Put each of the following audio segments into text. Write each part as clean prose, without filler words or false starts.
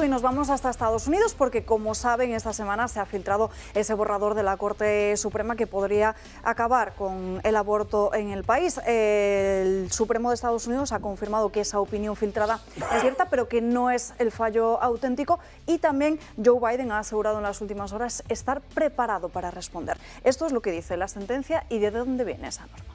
y nos vamos hasta Estados Unidos porque, como saben, esta semana se ha filtrado ese borrador de la Corte Suprema que podría acabar con el aborto en el país. El Supremo de Estados Unidos ha confirmado que esa opinión filtrada es cierta, pero que no es el fallo auténtico, y también Joe Biden ha asegurado en las últimas horas estar preparado para responder. Esto es lo que dice la sentencia y de dónde viene esa norma.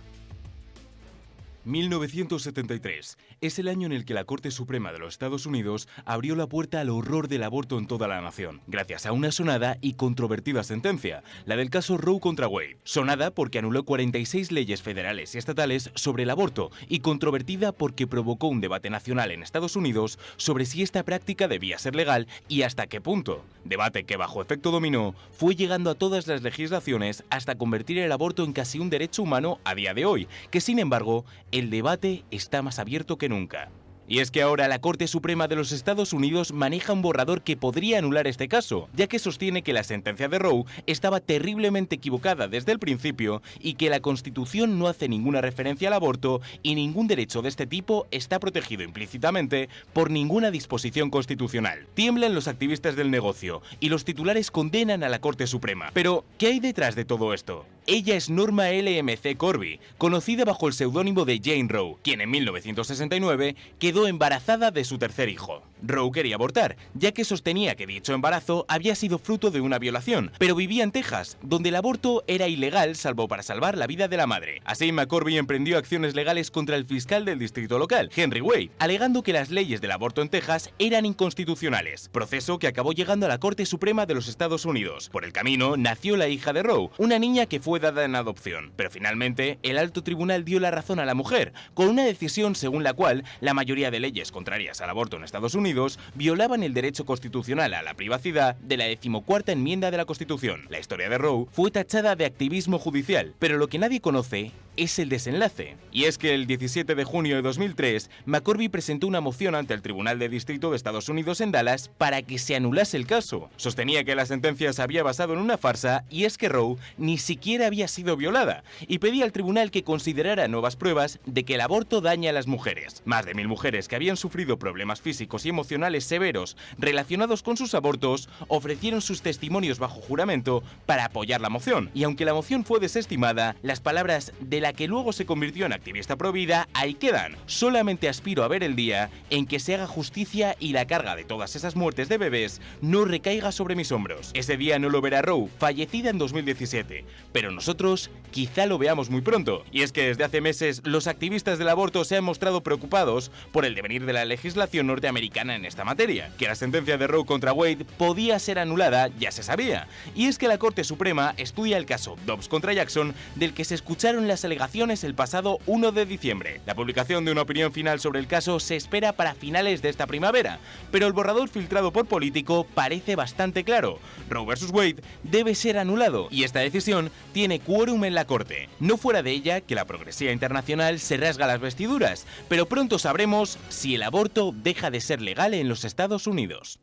1973 es el año en el que la Corte Suprema de los Estados Unidos abrió la puerta al horror del aborto en toda la nación, gracias a una sonada y controvertida sentencia, la del caso Roe contra Wade. Sonada porque anuló 46 leyes federales y estatales sobre el aborto, y controvertida porque provocó un debate nacional en Estados Unidos sobre si esta práctica debía ser legal y hasta qué punto. Debate que, bajo efecto dominó, fue llegando a todas las legislaciones hasta convertir el aborto en casi un derecho humano a día de hoy, que sin embargo el debate está más abierto que nunca. Y es que ahora la Corte Suprema de los Estados Unidos maneja un borrador que podría anular este caso, ya que sostiene que la sentencia de Roe estaba terriblemente equivocada desde el principio y que la Constitución no hace ninguna referencia al aborto y ningún derecho de este tipo está protegido implícitamente por ninguna disposición constitucional. Tiemblan los activistas del negocio y los titulares condenan a la Corte Suprema. Pero, ¿qué hay detrás de todo esto? Ella es Norma LMC Corby, conocida bajo el seudónimo de Jane Roe, quien en 1969 quedó embarazada de su tercer hijo. Roe quería abortar, ya que sostenía que dicho embarazo había sido fruto de una violación, pero vivía en Texas, donde el aborto era ilegal salvo para salvar la vida de la madre. Así, McCorby emprendió acciones legales contra el fiscal del distrito local, Henry Wade, alegando que las leyes del aborto en Texas eran inconstitucionales, proceso que acabó llegando a la Corte Suprema de los Estados Unidos. Por el camino nació la hija de Roe, una niña que fue dada en adopción, pero finalmente el alto tribunal dio la razón a la mujer, con una decisión según la cual la mayoría de leyes contrarias al aborto en Estados Unidos violaban el derecho constitucional a la privacidad de la 14ª enmienda de la Constitución. La historia de Roe fue tachada de activismo judicial, pero lo que nadie conoce es el desenlace. Y es que el 17 de junio de 2003, McCorby presentó una moción ante el Tribunal de Distrito de Estados Unidos en Dallas para que se anulase el caso. Sostenía que la sentencia se había basado en una farsa, y es que Roe ni siquiera había sido violada, y pedía al tribunal que considerara nuevas pruebas de que el aborto daña a las mujeres. Más de 1000 mujeres que habían sufrido problemas físicos y emocionales severos relacionados con sus abortos ofrecieron sus testimonios bajo juramento para apoyar la moción, y aunque la moción fue desestimada, las palabras de la que luego se convirtió en activista provida ahí quedan. Solamente aspiro a ver el día en que se haga justicia y la carga de todas esas muertes de bebés no recaiga sobre mis hombros. Ese día no lo verá Roe, fallecida en 2017, pero nosotros quizá lo veamos muy pronto. Y es que desde hace meses los activistas del aborto se han mostrado preocupados por el devenir de la legislación norteamericana en esta materia. Que la sentencia de Roe contra Wade podía ser anulada ya se sabía, y es que la Corte Suprema estudia el caso Dobbs contra Jackson, del que se escucharon las alegaciones el pasado 1 de diciembre. La publicación de una opinión final sobre el caso se espera para finales de esta primavera, pero el borrador filtrado por Político parece bastante claro. Roe vs. Wade debe ser anulado, y esta decisión tiene quórum en la Corte. No fuera de ella que la progresía internacional se rasga las vestiduras, pero pronto sabremos si el aborto deja de ser legal en los Estados Unidos.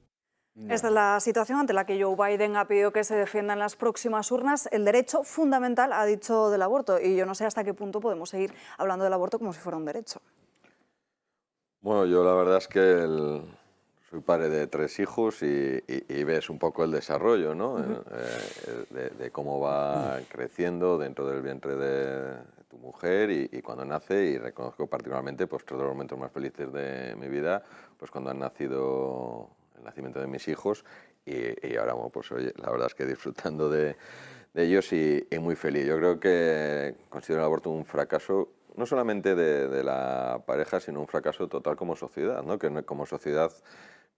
Esta es la situación ante la que Joe Biden ha pedido que se defienda en las próximas urnas el derecho fundamental, ha dicho, del aborto. Y yo no sé hasta qué punto podemos seguir hablando del aborto como si fuera un derecho. Bueno, yo la verdad es que soy padre de 3 hijos y ves un poco el desarrollo, ¿no? De cómo va creciendo dentro del vientre de tu mujer y cuando nace, y reconozco particularmente pues 3 de los momentos más felices de mi vida, pues cuando han nacido el nacimiento de mis hijos, y ahora, bueno, pues oye, la verdad es que disfrutando de ellos y muy feliz. Yo creo que considero el aborto un fracaso, no solamente de la pareja, sino un fracaso total como sociedad, ¿no? Que como sociedad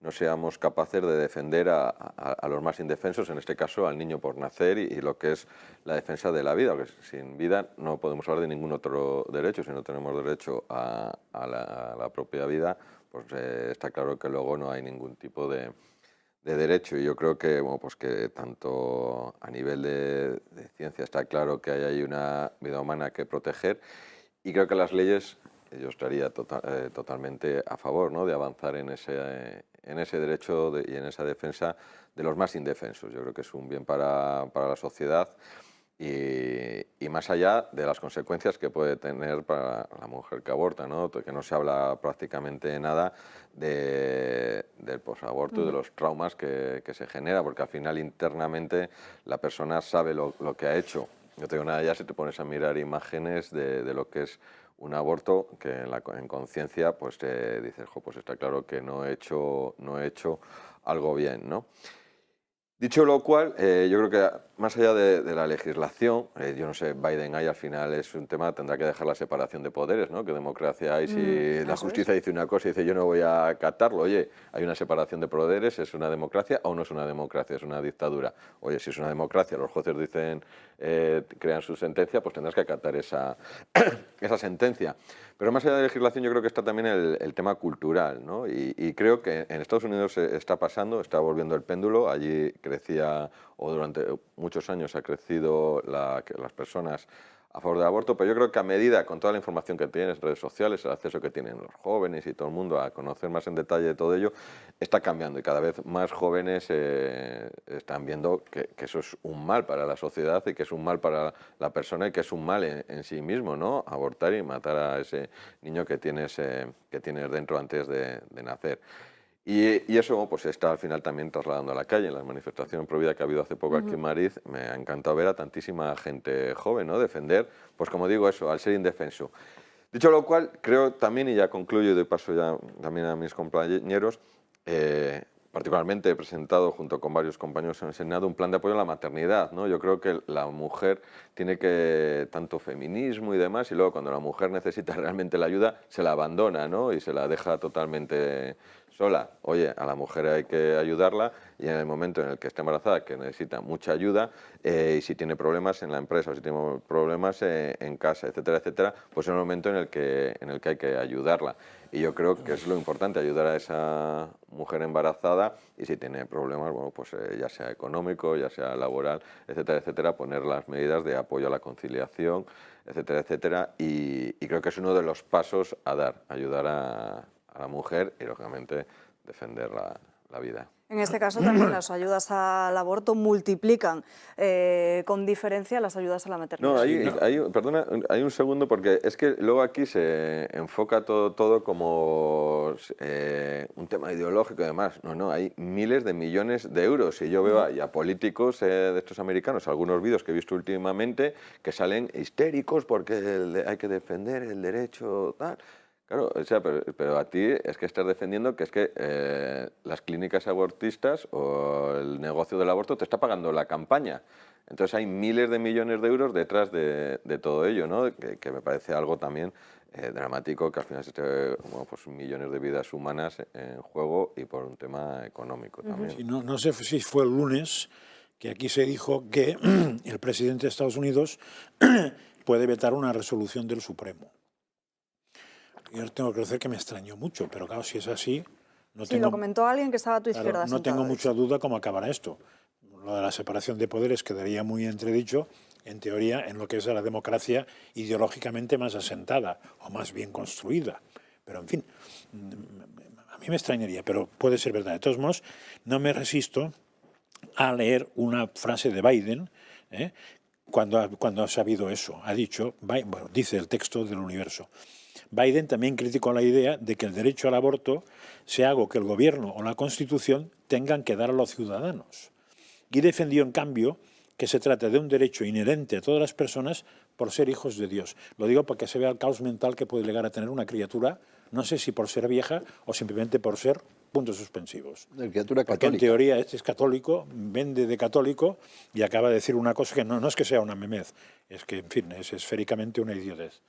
no seamos capaces de defender a los más indefensos, en este caso al niño por nacer, y lo que es la defensa de la vida, porque sin vida no podemos hablar de ningún otro derecho. Si no tenemos derecho a la propia vida, pues está claro que luego no hay ningún tipo de derecho. Y yo creo que, bueno, pues que tanto a nivel de ciencia está claro que hay una vida humana que proteger, y creo que las leyes, yo estaría totalmente a favor, ¿no?, de avanzar en ese derecho y en esa defensa de los más indefensos. Yo creo que es un bien para la sociedad, y más allá de las consecuencias que puede tener para la mujer que aborta, ¿no? Que no se habla prácticamente nada del posaborto y de los traumas que se genera, porque al final internamente la persona sabe lo que ha hecho. No te digo nada ya si te pones a mirar imágenes de lo que es un aborto, que en conciencia pues dices, jo, pues está claro que no he hecho algo bien, ¿no? Dicho lo cual, yo creo que más allá de la legislación, yo no sé, Biden ahí al final es un tema, tendrá que dejar la separación de poderes, ¿no? ¿Qué democracia hay si la justicia dice una cosa y dice yo no voy a acatarlo? Oye, hay una separación de poderes, ¿es una democracia o no es una democracia? ¿Es una dictadura? Oye, si es una democracia, los jueces dicen, crean su sentencia, pues tendrás que acatar esa sentencia. Pero más allá de la legislación yo creo que está también el tema cultural, ¿no? Y creo que en Estados Unidos está pasando, está volviendo el péndulo, allí crecía, o durante muchos años ha crecido las personas a favor del aborto, pero yo creo que a medida, con toda la información que tienen en redes sociales, el acceso que tienen los jóvenes y todo el mundo a conocer más en detalle de todo ello, está cambiando y cada vez más jóvenes están viendo que eso es un mal para la sociedad y que es un mal para la persona y que es un mal en sí mismo, ¿no? Abortar y matar a ese niño que tienes dentro antes de nacer. Y eso pues se está al final también trasladando a la calle. En la manifestación pro vida que ha habido hace poco aquí en Madrid, me ha encantado ver a tantísima gente joven, ¿no? Defender, pues como digo eso, al ser indefenso. Dicho lo cual, creo también, y ya concluyo y doy paso ya también a mis compañeros, particularmente he presentado junto con varios compañeros en el Senado un plan de apoyo a la maternidad, ¿no? Yo creo que la mujer tiene que, tanto feminismo y demás, y luego cuando la mujer necesita realmente la ayuda, se la abandona, ¿no? Y se la deja totalmente sola. Oye, a la mujer hay que ayudarla y en el momento en el que está embarazada, que necesita mucha ayuda, y si tiene problemas en la empresa o si tiene problemas en casa, etcétera, etcétera, pues es el momento en el que hay que ayudarla. Y yo creo que es lo importante, ayudar a esa mujer embarazada y si tiene problemas, bueno, pues ya sea económico, ya sea laboral, etcétera, etcétera, poner las medidas de apoyo a la conciliación, etcétera, etcétera. Y creo que es uno de los pasos a dar, ayudar a la mujer y, lógicamente, defender la vida. En este caso también las ayudas al aborto multiplican con diferencia las ayudas a la maternidad. No, perdona, hay un segundo porque es que luego aquí se enfoca todo como un tema ideológico y demás. No, hay miles de millones de euros y yo veo a políticos de estos americanos, algunos vídeos que he visto últimamente, que salen histéricos porque hay que defender el derecho tal. Claro, o sea, pero a ti es que estás defendiendo que es que las clínicas abortistas o el negocio del aborto te está pagando la campaña. Entonces hay miles de millones de euros detrás de todo ello, ¿no? Que me parece algo también dramático, que al final se esté, bueno, pues millones de vidas humanas en juego y por un tema económico también. Sí, no sé si fue el lunes que aquí se dijo que el presidente de Estados Unidos puede vetar una resolución del Supremo. Yo tengo que decir que me extrañó mucho, pero claro, si es así... Lo comentó alguien que estaba a tu izquierda. No tengo mucha duda cómo acabará esto. Lo de la separación de poderes quedaría muy entredicho, en teoría, en lo que es la democracia ideológicamente más asentada o más bien construida. Pero, en fin, a mí me extrañaría, pero puede ser verdad. De todos modos, no me resisto a leer una frase de Biden, cuando ha sabido eso. Ha dicho, bueno, dice el texto del Universo, Biden también criticó la idea de que el derecho al aborto sea algo que el gobierno o la Constitución tengan que dar a los ciudadanos. Y defendió, en cambio, que se trata de un derecho inherente a todas las personas por ser hijos de Dios. Lo digo para que se vea el caos mental que puede llegar a tener una criatura, no sé si por ser vieja o simplemente por ser puntos suspensivos. Una criatura católica. Porque en teoría este es católico, vende de católico y acaba de decir una cosa que no es que sea una memez, es que, en fin, es esféricamente una idiotez.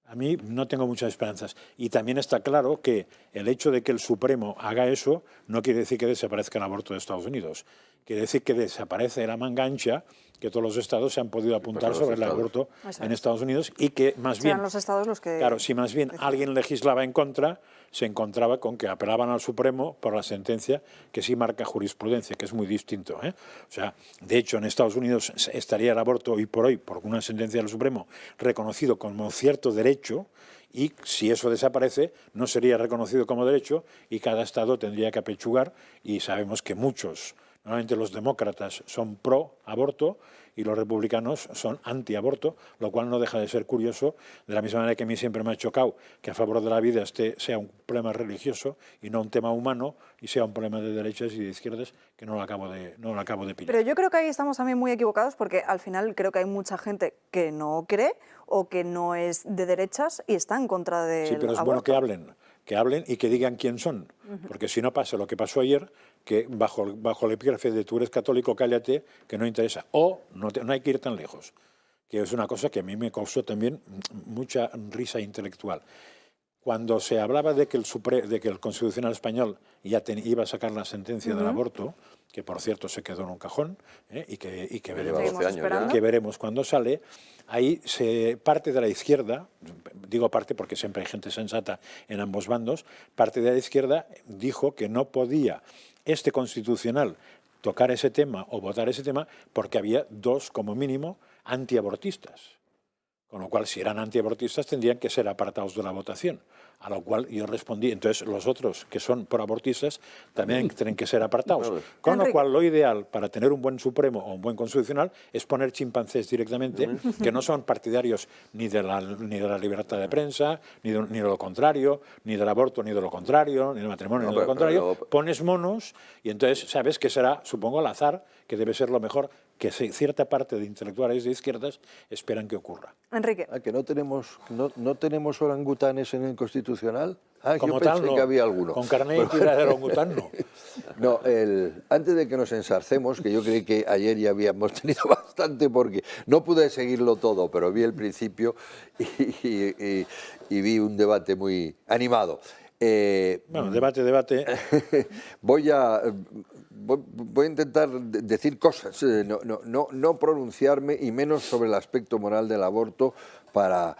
A mí no tengo muchas esperanzas. Y también está claro que el hecho de que el Supremo haga eso no quiere decir que desaparezca el aborto de Estados Unidos. Quiere decir que desaparece la manga ancha que todos los estados se han podido apuntar sobre el aborto en Estados Unidos y que más bien... Serán los estados los que... Claro, si más bien alguien legislaba en contra, se encontraba con que apelaban al Supremo por la sentencia que sí marca jurisprudencia, que es muy distinto, ¿eh? O sea, de hecho, en Estados Unidos estaría el aborto hoy por una sentencia del Supremo, reconocido como cierto derecho, y si eso desaparece, no sería reconocido como derecho y cada estado tendría que apechugar, y sabemos que muchos Normalmente los demócratas son pro aborto y los republicanos son anti-aborto, lo cual no deja de ser curioso, de la misma manera que a mí siempre me ha chocado que a favor de la vida sea un problema religioso y no un tema humano, y sea un problema de derechas y de izquierdas, que no lo acabo de pillar. Pero yo creo que ahí estamos también muy equivocados, porque al final creo que hay mucha gente que no cree o que no es de derechas y está en contra del Sí, pero es aborto. bueno que hablen y que digan quién son, porque si no pasa lo que pasó ayer, que bajo el epígrafe de tú eres católico, cállate, que no interesa, o no hay que ir tan lejos, que es una cosa que a mí me causó también mucha risa intelectual. Cuando se hablaba de que el Constitucional Español ya iba a sacar la sentencia del aborto, que por cierto se quedó en un cajón, y que veremos cuándo sale, ahí parte de la izquierda, digo parte porque siempre hay gente sensata en ambos bandos, parte de la izquierda dijo que no podía este Constitucional tocar ese tema o votar ese tema porque había dos, como mínimo, antiabortistas. Con lo cual, si eran antiabortistas, tendrían que ser apartados de la votación. A lo cual yo respondí, entonces los otros que son proabortistas también tienen que ser apartados. Con lo cual, lo ideal para tener un buen Supremo o un buen Constitucional es poner chimpancés directamente, que no son partidarios ni de la libertad de prensa, ni de lo contrario, ni del aborto, ni de lo contrario, ni del matrimonio, ni de lo contrario. Pones monos y entonces sabes que será, supongo, al azar, que debe ser lo mejor que cierta parte de intelectuales de izquierdas esperan que ocurra. Enrique. Que no tenemos orangutanes en el Constitucional. Como yo tal, pensé no. que había alguno. Con carnet y tira de orangután, no. No, antes de que nos ensarcemos, que yo creí que ayer ya habíamos tenido bastante, porque no pude seguirlo todo, pero vi el principio y vi un debate muy animado. Bueno, debate. Voy a intentar decir cosas, no pronunciarme, y menos sobre el aspecto moral del aborto, para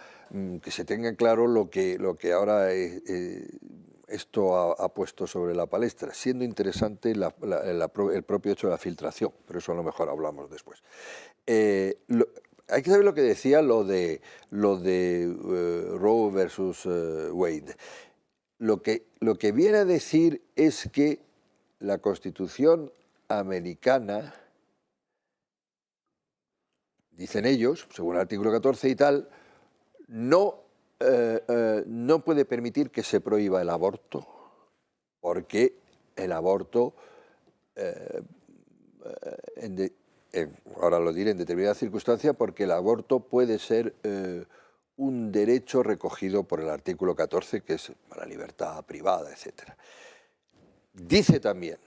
que se tenga claro lo que ahora esto ha puesto sobre la palestra, siendo interesante el propio hecho de la filtración, pero eso a lo mejor hablamos después. Hay que saber lo que decía lo de Roe versus Wade. Lo que viene a decir es que la Constitución americana, dicen ellos, según el artículo 14 y tal, no puede permitir que se prohíba el aborto, porque el aborto, ahora lo diré, en determinadas circunstancias, porque el aborto puede ser un derecho recogido por el artículo 14, que es la libertad privada, etc. Dice también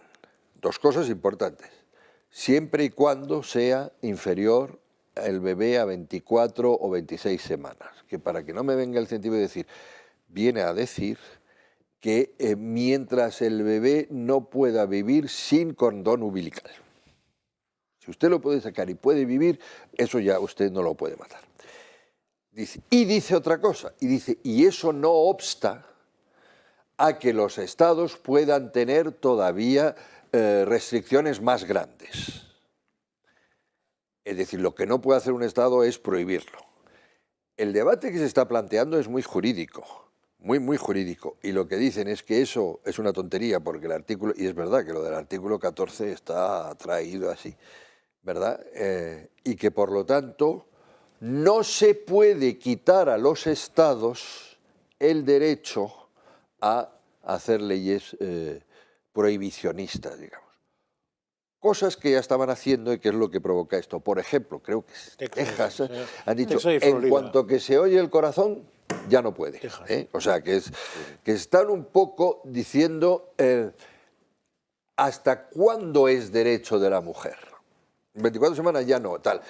dos cosas importantes: siempre y cuando sea inferior el bebé a 24 o 26 semanas, que para que no me venga el sentido de decir, viene a decir que mientras el bebé no pueda vivir sin cordón umbilical. Si usted lo puede sacar y puede vivir, eso ya usted no lo puede matar. Dice otra cosa, y eso no obsta a que los estados puedan tener todavía restricciones más grandes. Es decir, lo que no puede hacer un estado es prohibirlo. El debate que se está planteando es muy jurídico, muy jurídico, y lo que dicen es que eso es una tontería, porque el artículo, y es verdad que lo del artículo 14 está traído así, ¿verdad? Y que por lo tanto no se puede quitar a los estados el derecho a hacer leyes prohibicionistas, digamos. Cosas que ya estaban haciendo y que es lo que provoca esto. Por ejemplo, creo que Texas han dicho, en cuanto que se oye el corazón, ya no puede. O sea, que están un poco diciendo hasta cuándo es derecho de la mujer. 24 semanas ya no, tal.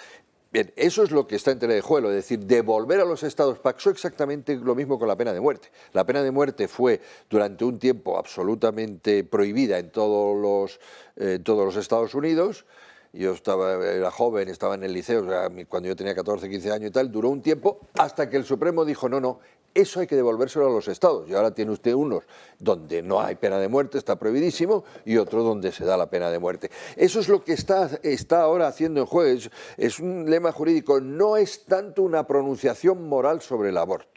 Bien, eso es lo que está en tela de juego, es decir, devolver a los estados. Pasó exactamente lo mismo con la pena de muerte. La pena de muerte fue durante un tiempo absolutamente prohibida en todos los Estados Unidos. Yo era joven, estaba en el liceo, o sea, cuando yo tenía 14, 15 años y tal, duró un tiempo hasta que el Supremo dijo, no, eso hay que devolvérselo a los estados. Y ahora tiene usted unos donde no hay pena de muerte, está prohibidísimo, y otro donde se da la pena de muerte. Eso es lo que está ahora haciendo en juego. Es un lema jurídico, no es tanto una pronunciación moral sobre el aborto.